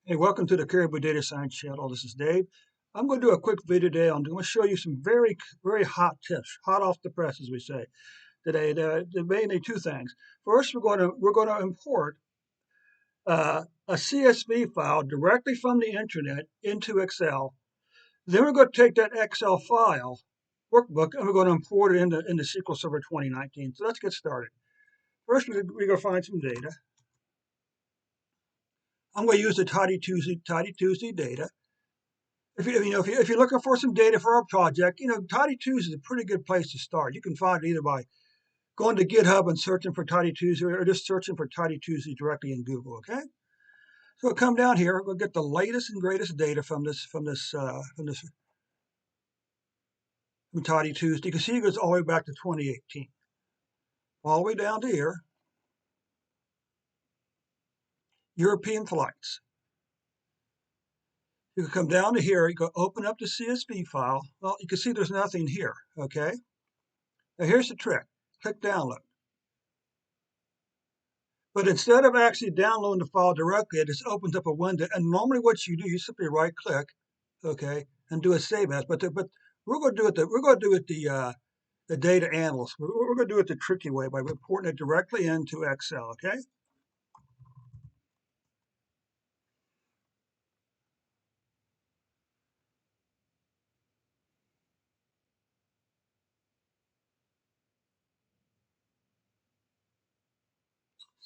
Hey, welcome to the Caribou Data Science channel. This is Dave. I'm going to do a quick video today. I'm going to show you some very hot tips, hot off the press, as we say today. Mainly two things. First, we're going to import a CSV file directly from the internet into Excel. Then we're going to take that Excel file, workbook, and we're going to import it into SQL Server 2019. So let's get started. First, we're going to find some data. I'm going to use the Tidy Tuesday data. If you're looking for some data for our project, Tidy Tuesday is a pretty good place to start. You can find it either by going to GitHub and searching for Tidy Tuesday, or just searching for Tidy Tuesday directly in Google. Okay, so we'll come down here. We'll get the latest and greatest data from Tidy Tuesday. You can see it goes all the way back to 2018, all the way down to here. European flights. You can come down to here. You go open up the CSV file. Well, you can see there's nothing here. Okay. Now here's the trick. Click download. But instead of actually downloading the file directly, it just opens up a window. And normally what you do, you simply right click, okay, and do a save as. But we're going to do it. We're going to do it the data analyst. We're going to do it the tricky way by importing it directly into Excel. Okay.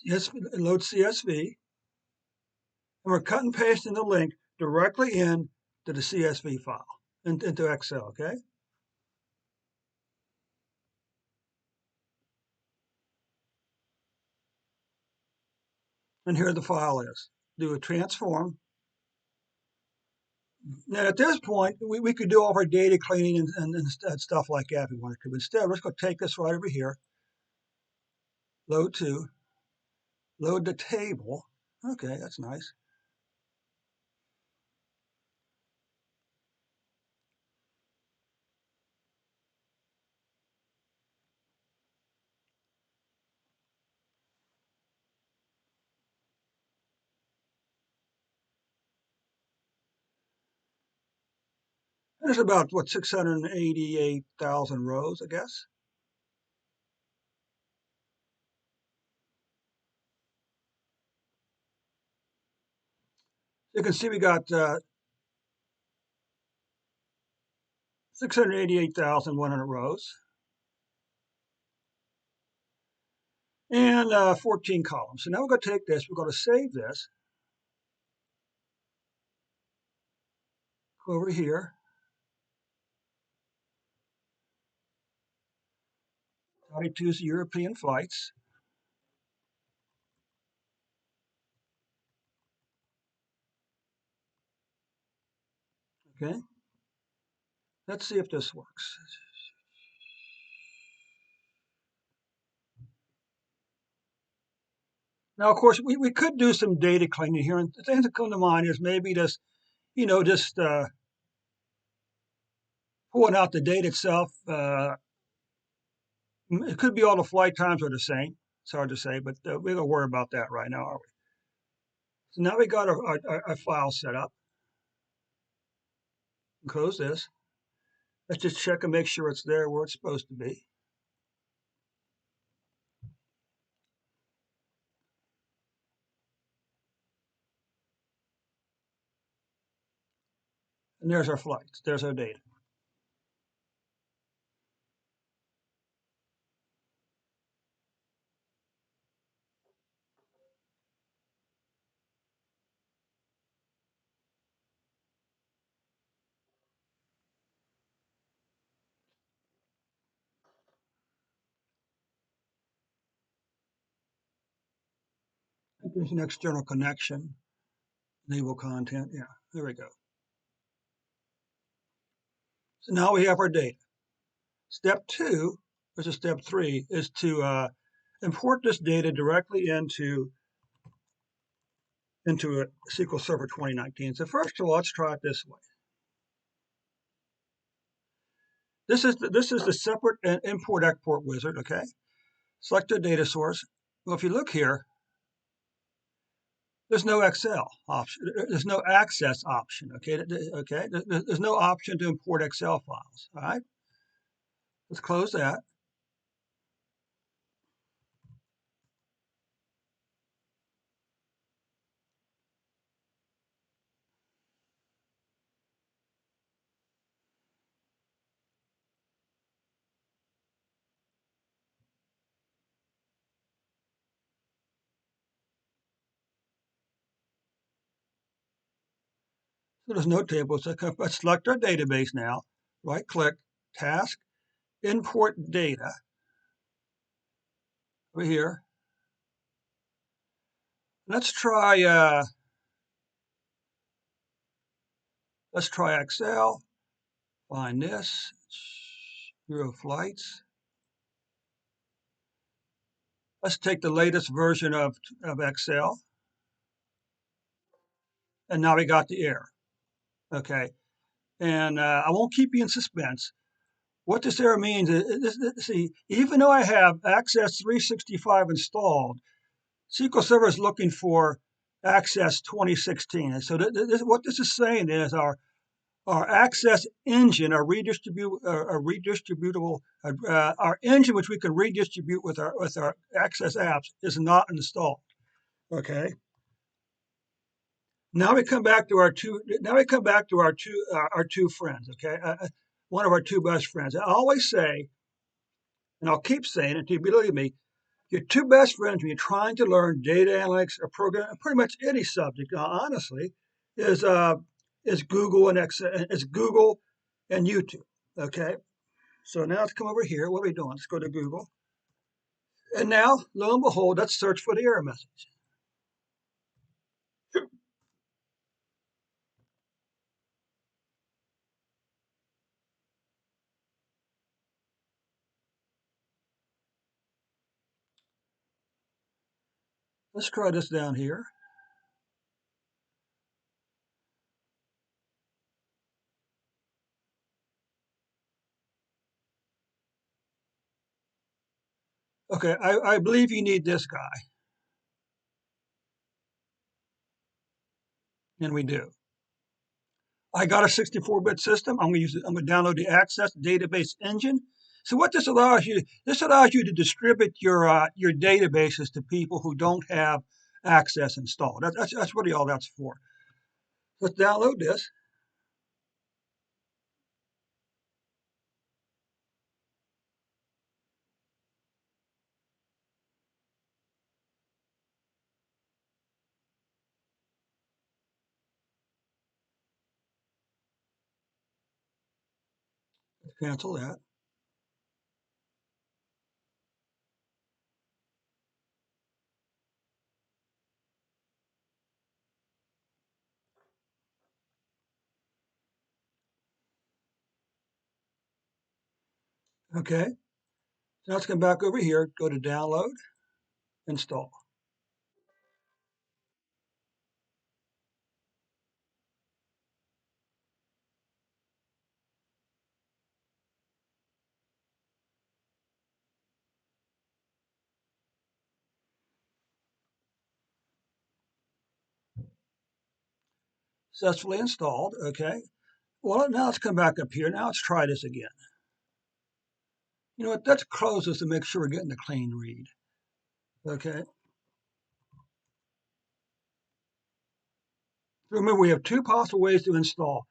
Yes, load CSV, and we're cut and pasting the link directly into the CSV file into Excel. Okay. And here the file is. Do a transform. Now, at this point, we could do all of our data cleaning and stuff like that if we wanted to. But instead, we're just going to take this right over here, load to, load the table. Okay, that's nice. There's about, what, 688,000 rows, I guess. You can see we got 688,100 rows and 14 columns. So now we're going to take this, we're going to save this, go over here, choose European flights. Okay, let's see if this works. Now, of course, we could do some data cleaning here, and the things that come to mind is maybe just, just pulling out the data itself. It could be all the flight times are the same. It's hard to say, but we don't worry about that right now, are we? So now we got our file set up. Close this. Let's just check and make sure it's there where it's supposed to be. And there's our flights. There's our data. There's an external connection. Enable content. Yeah, there we go. So now we have our data. Step 2, which is step 3, is to import this data directly into a SQL Server 2019. So first of all, let's try it this way. This is the separate import export wizard. Okay, select a data source. Well, if you look here, There's no Excel option. There's no access option. Okay. Okay. There's no option to import Excel files. All right. Let's close that. So there's no table. So let's select our database now. Right click, task, import data. Over here. Let's try Excel. Find this. Euro flights. Let's take the latest version of Excel. And now we got the error. Okay. And I won't keep you in suspense. What this error means is, see, even though I have Access 365 installed, SQL Server is looking for Access 2016. And so what this is saying is our Access engine, our redistributable, our engine which we can redistribute with our Access apps is not installed. Okay. Now we come back to our two. Now we come back to our two friends. Okay, one of our two best friends. I always say, and I'll keep saying it until you believe me. Your two best friends when you're trying to learn data analytics or program, pretty much any subject, honestly, is Google and is Google and YouTube. Okay, so now let's come over here. What are we doing? Let's go to Google, and now lo and behold, let's search for the error message. Let's try this down here. Okay, I believe you need this guy, and we do. I got a 64-bit system. I'm going to use it. I'm going to download the Access database engine. So what this allows you to distribute your databases to people who don't have Access installed. That's really all that's for. Let's download this. Cancel that. Okay. So let's come back over here. Go to download, install. Successfully installed. Okay. Well, now let's come back up here. Now let's try this again. You know what? Let's close this to make sure we're getting a clean read. Okay. Remember, we have two possible ways to install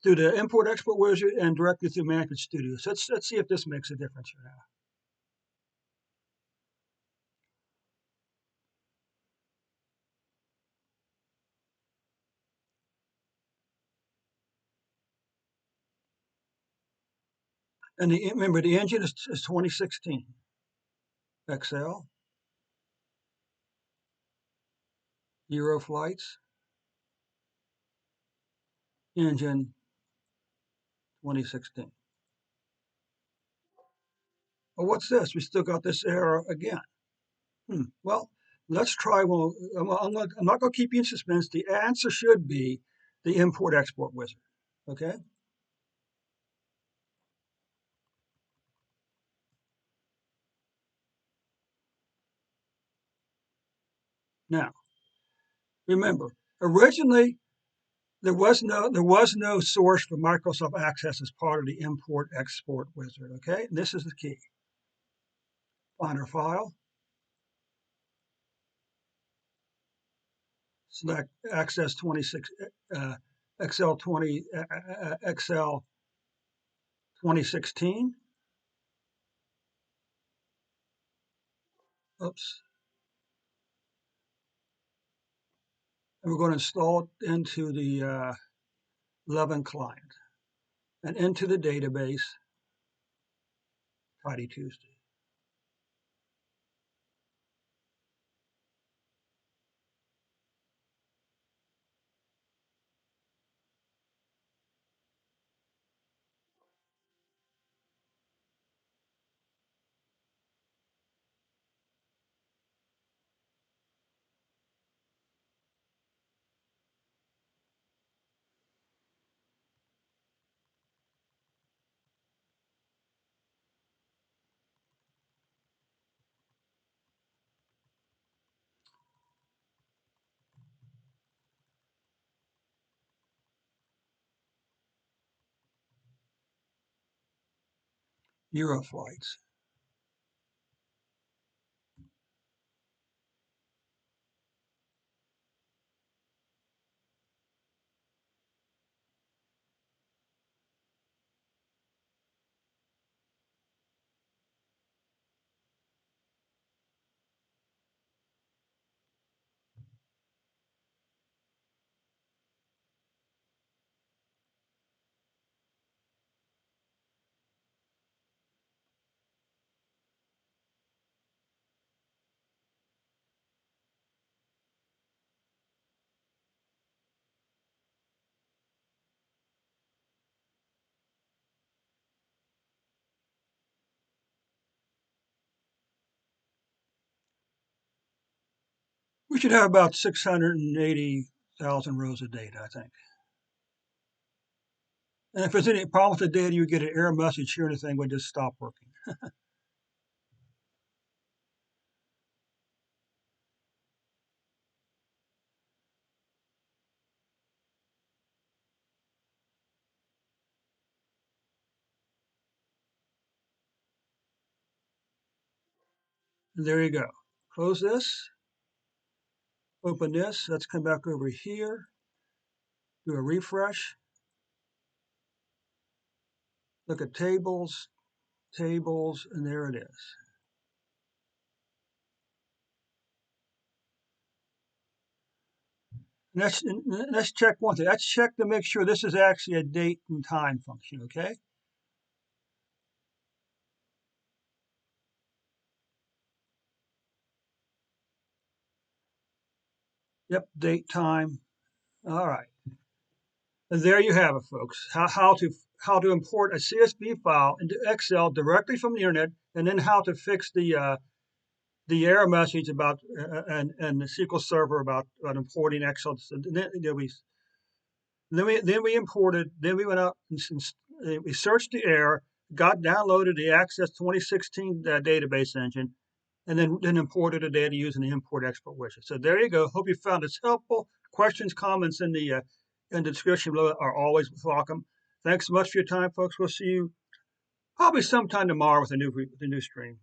through the import export wizard and directly through Management Studio. So let's see if this makes a difference here now. And remember, the engine is 2016. Excel, Euro flights, engine 2016. Well, what's this? We still got this error again. Well, let's try. Well, I'm not going to keep you in suspense. The answer should be the import export wizard. Okay. Now, Remember, originally there was no source for Microsoft Access as part of the import export wizard. Okay, and this is the key. Find our file, select Access 26 Excel 20 Excel 2016. Oops. And we're going to install it into the 11 client and into the database Tidy Tuesday. Euroflights. We should have about 680,000 rows of data, I think. And if there's any problem with the data, you get an error message here, and the thing would just stop working. And there you go. Close this, open this. Let's come back over here, do a refresh. Look at tables, tables, and there it is. Let's check one thing. Let's check to make sure this is actually a date and time function, okay? Yep, date, time. All right. And there you have it, folks. How to import a CSV file into Excel directly from the internet, and then how to fix the error message about and the SQL Server about importing Excel. Then we imported. Then we went out and we searched the error, downloaded the Access 2016 database engine, and then imported the data using the import export widget. So there you go. Hope you found this helpful. Questions, comments in the description below are always welcome. Thanks so much for your time, folks. We'll see you probably sometime tomorrow with a new stream.